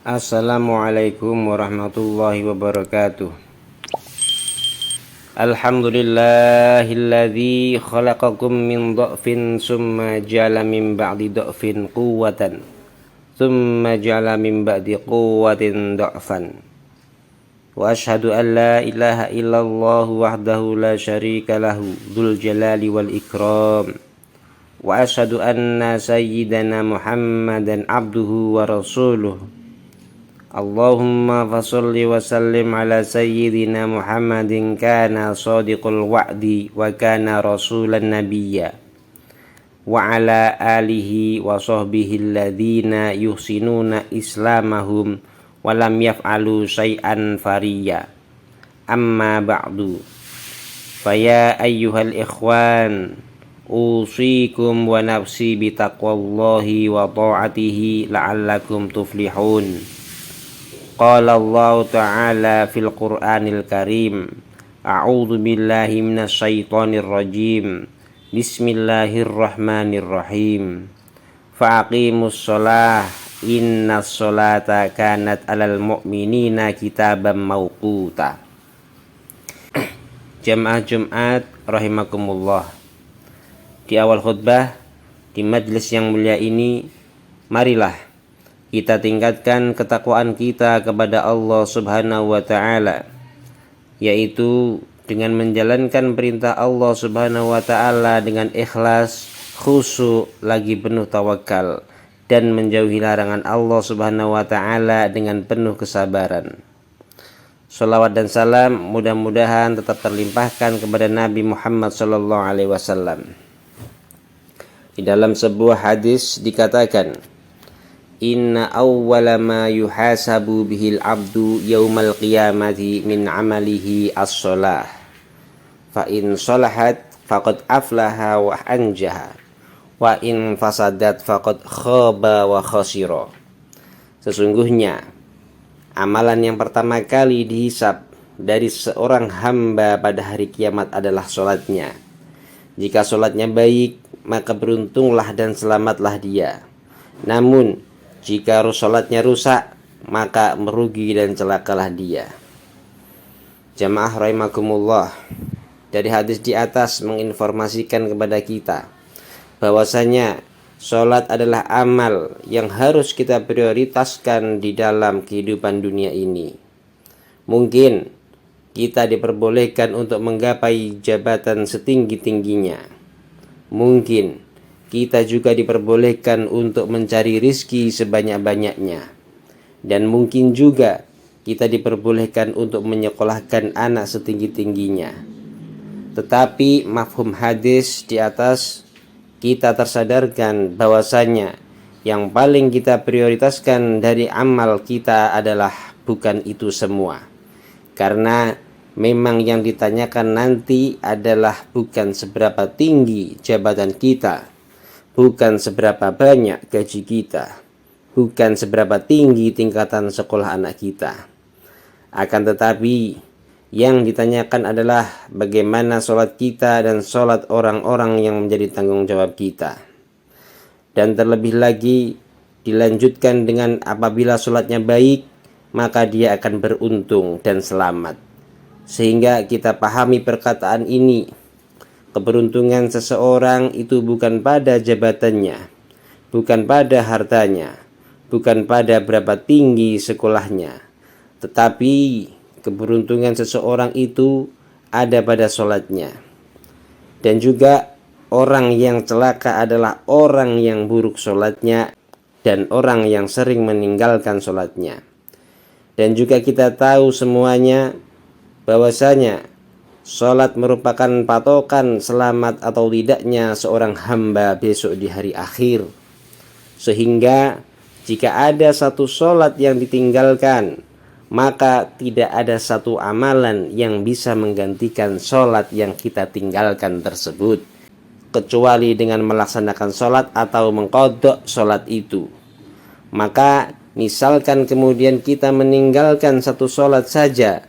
Assalamualaikum warahmatullahi wabarakatuh. Alhamdulillahilladzi khalaqakum min dha'fin summa ja'ala min ba'di dha'fin quwwatan summa ja'ala min ba'di quwwatin dha'fan. Wa asyhadu an la ilaha illallah wahdahu la syarika lahu dzul jalali wal ikram. Wa asyhadu anna sayyidana Muhammadan abduhu wa rasuluhu. Allahumma fasalli wa sallim ala sayyidina Muhammadin kana sadiqul wa'di wa kana rasulan nabiyya wa ala alihi wa sahbihi alladhina yuhsinuna islamahum wa lam yaf'alu syai'an fariya. Amma ba'du, faya ayyuhal ikhwan, usikum wa nafsi bitaqwallahi wa ta'atihi la'allakum tuflihun. Qala Allah Ta'ala fil Qur'anil Karim, a'udzu billahi minasy syaithanir rajim. Bismillahirrahmanirrahim. Faqimus shalah, innas sholata kanat 'alal mu'minina kitaban mauquta. Jamaah Jumat rahimakumullah. Di awal khutbah di majelis yang mulia ini, marilah kita tingkatkan ketakwaan kita kepada Allah Subhanahu wa Ta'ala, yaitu dengan menjalankan perintah Allah Subhanahu wa Ta'ala dengan ikhlas, khusyuk, lagi penuh tawakal, dan menjauhi larangan Allah Subhanahu wa Ta'ala dengan penuh kesabaran. Shalawat dan salam mudah-mudahan tetap terlimpahkan kepada Nabi Muhammad SAW. Di dalam sebuah hadis dikatakan, inna awwala ma yuhasabu bihil abdu yaumal qiyamati min amalihi as-shalah, fa in salahat faqad aflaha wa anjaha, wa in fasadat faqad khaba wa khasira. Sesungguhnya amalan yang pertama kali dihisab dari seorang hamba pada hari kiamat adalah sholatnya. Jika sholatnya baik, maka beruntunglah dan selamatlah dia. Namun jika sholatnya rusak, maka merugi dan celakalah dia. Jamaah rahimakumullah, dari hadis di atas menginformasikan kepada kita bahwasanya sholat adalah amal yang harus kita prioritaskan di dalam kehidupan dunia ini. Mungkin kita diperbolehkan untuk menggapai jabatan setinggi-tingginya. Mungkin kita juga diperbolehkan untuk mencari rizki sebanyak-banyaknya. Dan mungkin juga kita diperbolehkan untuk menyekolahkan anak setinggi-tingginya. Tetapi mafhum hadis di atas, kita tersadarkan bahwasanya yang paling kita prioritaskan dari amal kita adalah bukan itu semua. Karena memang yang ditanyakan nanti adalah bukan seberapa tinggi jabatan kita, bukan seberapa banyak gaji kita, bukan seberapa tinggi tingkatan sekolah anak kita. Akan tetapi yang ditanyakan adalah bagaimana sholat kita dan sholat orang-orang yang menjadi tanggung jawab kita. Dan terlebih lagi dilanjutkan dengan apabila sholatnya baik, maka dia akan beruntung dan selamat. Sehingga kita pahami perkataan ini, keberuntungan seseorang itu bukan pada jabatannya, bukan pada hartanya, bukan pada berapa tinggi sekolahnya, tetapi keberuntungan seseorang itu ada pada sholatnya. Dan juga orang yang celaka adalah orang yang buruk sholatnya dan orang yang sering meninggalkan sholatnya. Dan juga kita tahu semuanya bahwasanya sholat merupakan patokan selamat atau tidaknya seorang hamba besok di hari akhir. Sehingga jika ada satu sholat yang ditinggalkan, maka tidak ada satu amalan yang bisa menggantikan sholat yang kita tinggalkan tersebut, kecuali dengan melaksanakan sholat atau mengqadha sholat itu. Maka misalkan kemudian kita meninggalkan satu sholat saja,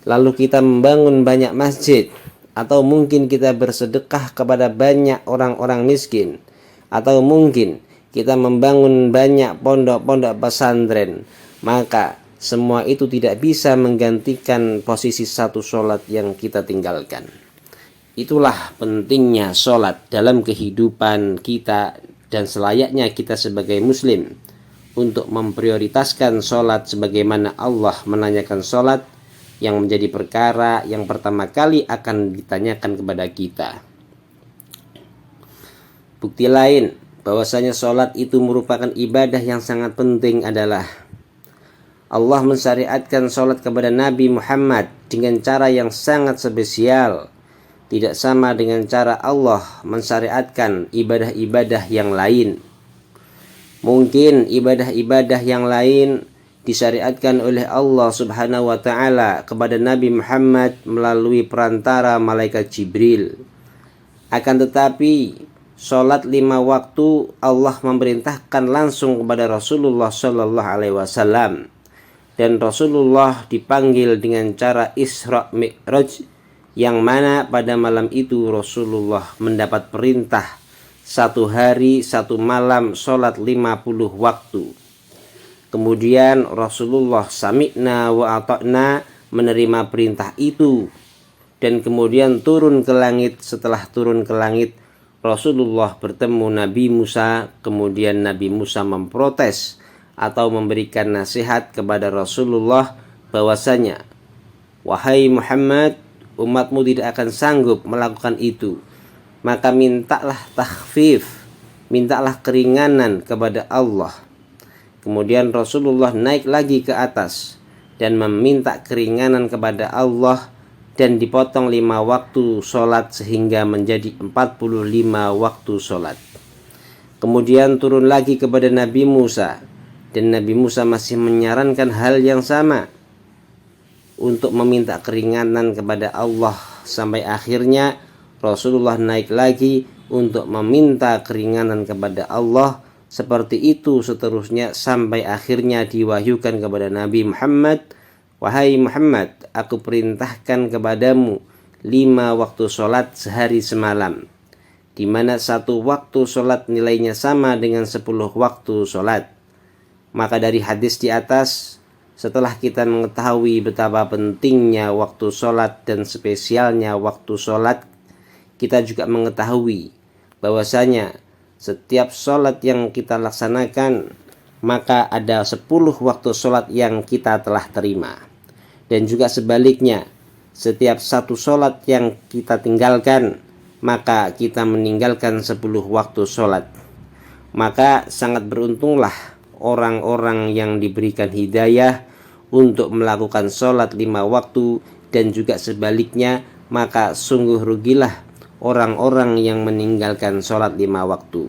lalu kita membangun banyak masjid, atau mungkin kita bersedekah kepada banyak orang-orang miskin, atau mungkin kita membangun banyak pondok-pondok pesantren, maka semua itu tidak bisa menggantikan posisi satu sholat yang kita tinggalkan. Itulah pentingnya sholat dalam kehidupan kita dan selayaknya kita sebagai muslim untuk memprioritaskan sholat sebagaimana Allah menanyakan sholat yang menjadi perkara yang pertama kali akan ditanyakan kepada kita. Bukti lain bahwasanya sholat itu merupakan ibadah yang sangat penting adalah Allah mensyariatkan sholat kepada Nabi Muhammad dengan cara yang sangat spesial, tidak sama dengan cara Allah mensyariatkan ibadah-ibadah yang lain. Mungkin ibadah-ibadah yang lain disyariatkan oleh Allah Subhanahu wa taala kepada Nabi Muhammad melalui perantara malaikat Jibril. Akan tetapi sholat 5 waktu Allah memerintahkan langsung kepada Rasulullah sallallahu alaihi wasallam, dan Rasulullah dipanggil dengan cara Isra Mi'raj, yang mana pada malam itu Rasulullah mendapat perintah 1 hari 1 malam sholat 50 waktu. Kemudian Rasulullah sami'na wa ata'na, menerima perintah itu, dan kemudian turun ke langit. Setelah turun ke langit, Rasulullah bertemu Nabi Musa. Kemudian Nabi Musa memprotes atau memberikan nasihat kepada Rasulullah bahwasanya, wahai Muhammad, umatmu tidak akan sanggup melakukan itu, maka mintalah takhfif, mintalah keringanan kepada Allah. Kemudian Rasulullah naik lagi ke atas dan meminta keringanan kepada Allah, dan dipotong 5 waktu sholat sehingga menjadi 45 waktu sholat. Kemudian turun lagi kepada Nabi Musa, dan Nabi Musa masih menyarankan hal yang sama untuk meminta keringanan kepada Allah, sampai akhirnya Rasulullah naik lagi untuk meminta keringanan kepada Allah. Seperti itu seterusnya sampai akhirnya diwahyukan kepada Nabi Muhammad, wahai Muhammad, aku perintahkan kepadamu 5 waktu sholat sehari semalam, di mana 1 waktu sholat nilainya sama dengan 10 waktu sholat. Maka dari hadis di atas, setelah kita mengetahui betapa pentingnya waktu sholat dan spesialnya waktu sholat, kita juga mengetahui bahwasanya setiap sholat yang kita laksanakan, maka ada 10 waktu sholat yang kita telah terima. Dan juga sebaliknya, setiap 1 sholat yang kita tinggalkan, maka kita meninggalkan 10 waktu sholat. Maka sangat beruntunglah orang-orang yang diberikan hidayah untuk melakukan sholat 5 waktu, dan juga sebaliknya, maka sungguh rugilah orang-orang yang meninggalkan sholat 5 waktu.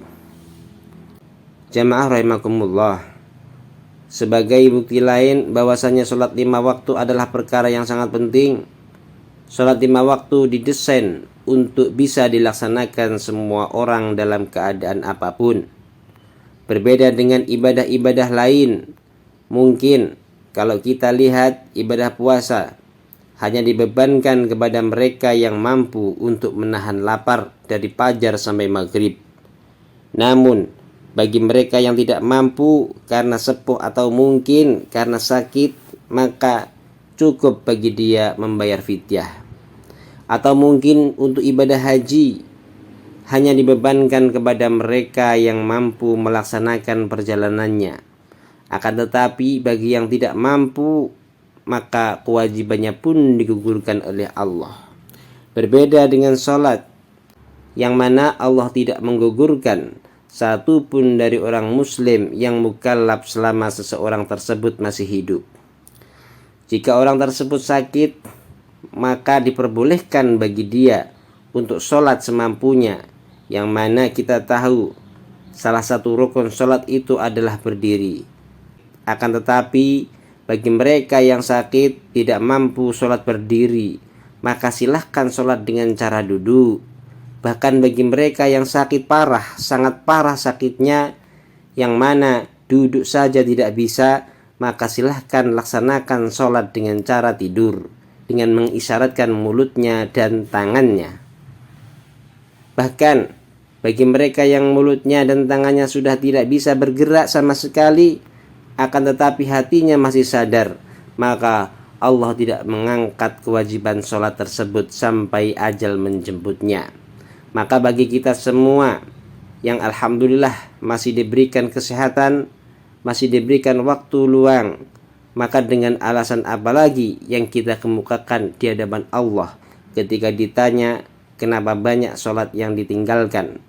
Jamaah rahimakumullah, sebagai bukti lain bahwasanya sholat 5 waktu adalah perkara yang sangat penting. Sholat 5 waktu didesain untuk bisa dilaksanakan semua orang dalam keadaan apapun. Berbeda dengan ibadah-ibadah lain, mungkin kalau kita lihat ibadah puasa hanya dibebankan kepada mereka yang mampu untuk menahan lapar dari fajar sampai maghrib. Namun bagi mereka yang tidak mampu karena sepuh atau mungkin karena sakit, maka cukup bagi dia membayar fidyah. Atau mungkin untuk ibadah haji hanya dibebankan kepada mereka yang mampu melaksanakan perjalanannya. Akan tetapi bagi yang tidak mampu, maka kewajibannya pun digugurkan oleh Allah. Berbeda dengan sholat, yang mana Allah tidak menggugurkan satu pun dari orang muslim yang mukallaf selama seseorang tersebut masih hidup. Jika orang tersebut sakit, maka diperbolehkan bagi dia untuk sholat semampunya, yang mana kita tahu salah satu rukun sholat itu adalah berdiri. Akan tetapi bagi mereka yang sakit tidak mampu sholat berdiri, maka silahkan sholat dengan cara duduk. Bahkan bagi mereka yang sakit parah, sangat parah sakitnya, yang mana duduk saja tidak bisa, maka silahkan laksanakan sholat dengan cara tidur, dengan mengisyaratkan mulutnya dan tangannya. Bahkan bagi mereka yang mulutnya dan tangannya sudah tidak bisa bergerak sama sekali, akan tetapi hatinya masih sadar, maka Allah tidak mengangkat kewajiban sholat tersebut sampai ajal menjemputnya. Maka bagi kita semua yang alhamdulillah masih diberikan kesehatan, masih diberikan waktu luang, maka dengan alasan apa lagi yang kita kemukakan di hadapan Allah ketika ditanya kenapa banyak sholat yang ditinggalkan?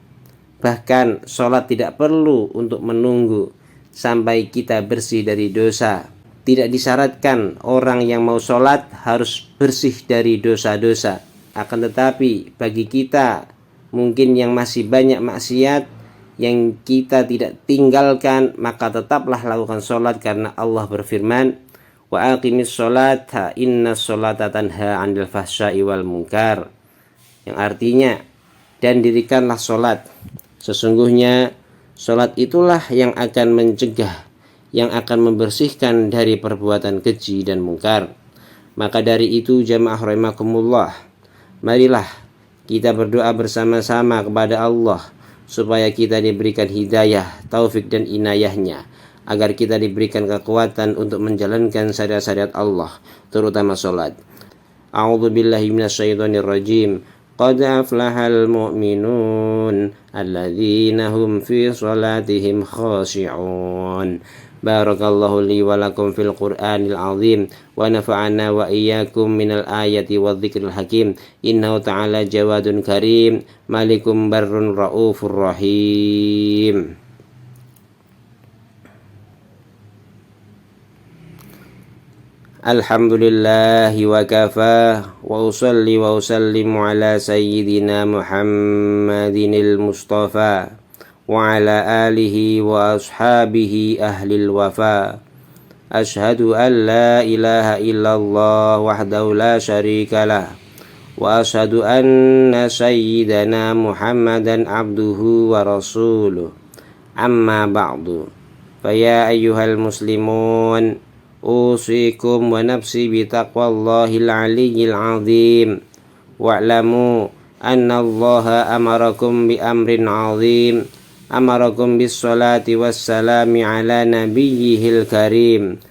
Bahkan sholat tidak perlu untuk menunggu sampai kita bersih dari dosa. Tidak disyaratkan orang yang mau sholat harus bersih dari dosa-dosa. Akan tetapi bagi kita mungkin yang masih banyak maksiat yang kita tidak tinggalkan, maka tetaplah lakukan sholat, karena Allah berfirman, wa aqimis sholata inna sholata tanha 'anil fahsya'i wal munkar, yang artinya, dan dirikanlah sholat, sesungguhnya sholat itulah yang akan mencegah, yang akan membersihkan dari perbuatan keji dan mungkar. Maka dari itu jamaah rahimakumullah, marilah kita berdoa bersama-sama kepada Allah supaya kita diberikan hidayah, taufik dan inayahnya, agar kita diberikan kekuatan untuk menjalankan syariat-syariat Allah, terutama sholat. A'udzu billahi minasyaitonir rajim. Qad aflahal mu'minun alladzina hum fi sholatihim khashi'un. Barakallahu li wa lakum fil Qur'anil azim wa nafa'ana wa iyyakum minal ayati wadh-dhikril hakim. Innahu ta'ala jawadun karim, malikum barrun raufur rahim. Alhamdulillahi wa kafa wa usalli wa usallimu ala sayyidina Muhammadinil Mustafa wa ala alihi wa ashabihi ahlil wafa. Ashhadu an la ilaha illallah wahdahu la syarika lah, wa ashhadu anna sayyidana Muhammadan abduhu wa rasuluh. Amma ba'du, faya ayyuhal muslimun, usikum wa nafsi bitaqwallahil aliyyil azim, wa'lamu anna allaha amarakum bi amrin azim, amarakum bis salati wassalami ala nabiyyihil karim,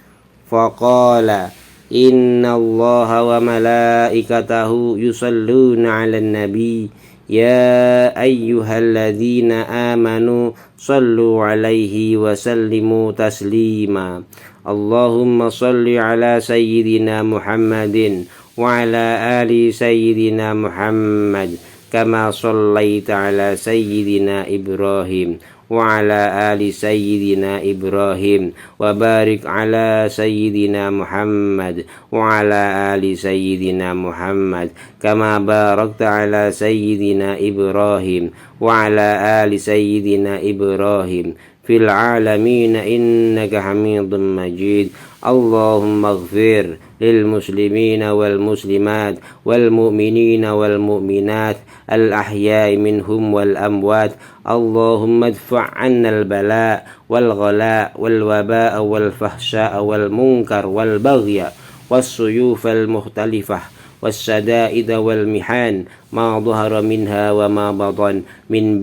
faqala inna allaha wa malaikatahu yusalluna ala nabi, ya ayyuhalladzina amanu sallu alaihi wa sallimu taslima. Allahumma salli ala sayyidina Muhammadin wa ala ali sayyidina Muhammad kama sallaita ala sayyidina Ibrahim wa ala ali sayyidina Ibrahim wa barik ala sayyidina Muhammad wa ala ali sayyidina Muhammad kama barakta ala sayyidina Ibrahim wa ala ali sayyidina Ibrahim fil alamin innaka hamidun majid. Allahumma ighfir lil muslimina wal muslimat wal mu'minina wal mu'minat al ahya'i minhum wal amwat. Allahumma adfa' 'anna al bala' wal ghala' wal waba'a wal fahsya'a wal munkar wal baghya was suyuf al mukhtalifah والشدائد والمحان ما ظهر منها وما بطن من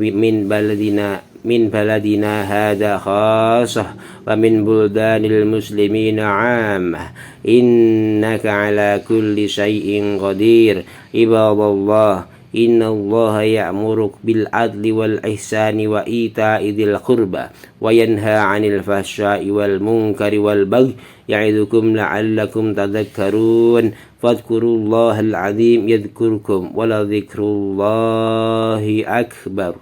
بلدنا هذا خاصة ومن بلدان المسلمين عامة إنك على كل شيء قدير. عباد الله، إن الله يأمرك بالعدل والإحسان وإيتاء ذي القربى وينهى عن الفحشاء والمنكر والبغي يعظكم لعلكم تذكرون. فاذكروا الله العظيم يذكركم ولذكر الله أكبر.